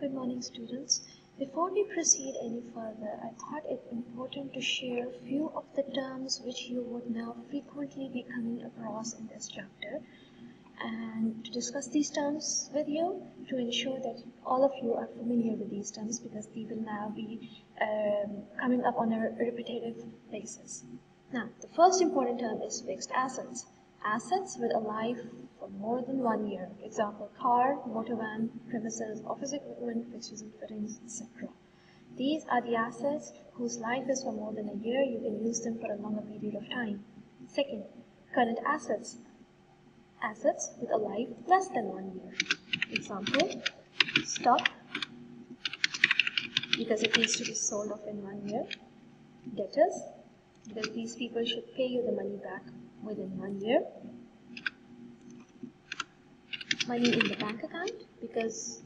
Good morning, students. Before we proceed any further, I thought it important to share a few of the terms which you would now frequently be coming across in this chapter, and to discuss these terms with you to ensure that all of you are familiar with these terms, because they will now be coming up on a repetitive basis. Now, the first important term is fixed assets. Assets with a life for more than 1 year. Example, car, motor van, premises, office equipment, fixtures and fittings, etc. These are the assets whose life is for more than a year. You can use them for a longer period of time. Second, current assets. Assets with a life less than 1 year. Example, stock, because it needs to be sold off in 1 year. Debtors, because these people should pay you the money back within 1 year. Money in the bank account, because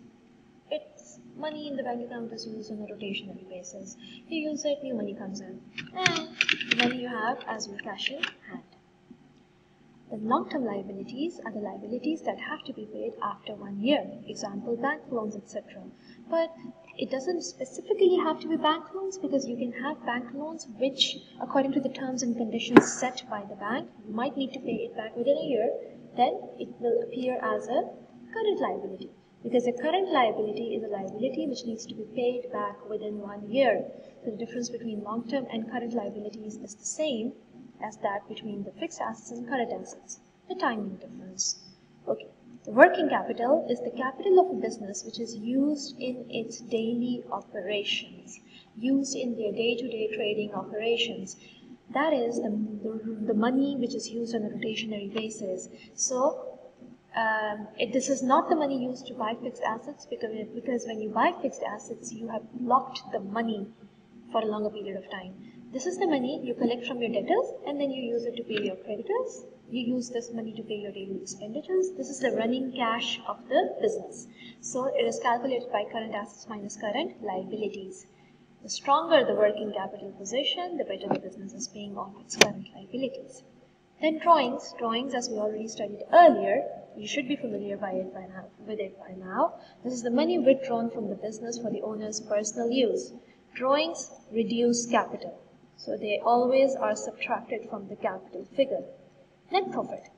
it's money in the bank account is used on a rotationary basis. You use it, new money comes in, and the money you have as your cash in hand. The long-term liabilities are the liabilities that have to be paid after 1 year. Example, bank loans, etc. But it doesn't specifically have to be bank loans, because you can have bank loans which, according to the terms and conditions set by the bank, you might need to pay it back within a year. Then it will appear as a current liability, because a current liability is a liability which needs to be paid back within 1 year. So the difference between long-term and current liabilities is the same as that between the fixed assets and current assets, the timing difference. Okay, the working capital is the capital of a business which is used in its daily operations, used in their day-to-day trading operations. That is the money which is used on a rotationary basis. So this is not the money used to buy fixed assets, because when you buy fixed assets, you have locked the money for a longer period of time. This is the money you collect from your debtors, and then you use it to pay your creditors. You use this money to pay your daily expenditures. This is the running cash of the business. So it is calculated by current assets minus current liabilities. The stronger the working capital position, the better the business is paying off its current liabilities. Then drawings. Drawings, as we already studied earlier, you should be familiar with it by now. This is the money withdrawn from the business for the owner's personal use. Drawings reduce capital, so they always are subtracted from the capital figure. Net profit.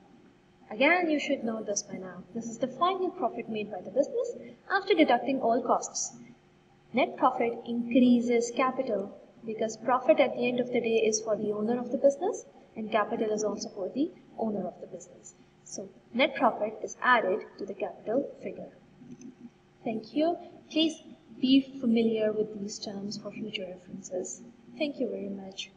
Again, you should know this by now. This is the final profit made by the business after deducting all costs. Net profit increases capital, because profit at the end of the day is for the owner of the business, and capital is also for the owner of the business. So net profit is added to the capital figure. Thank you. Please be familiar with these terms for future references. Thank you very much.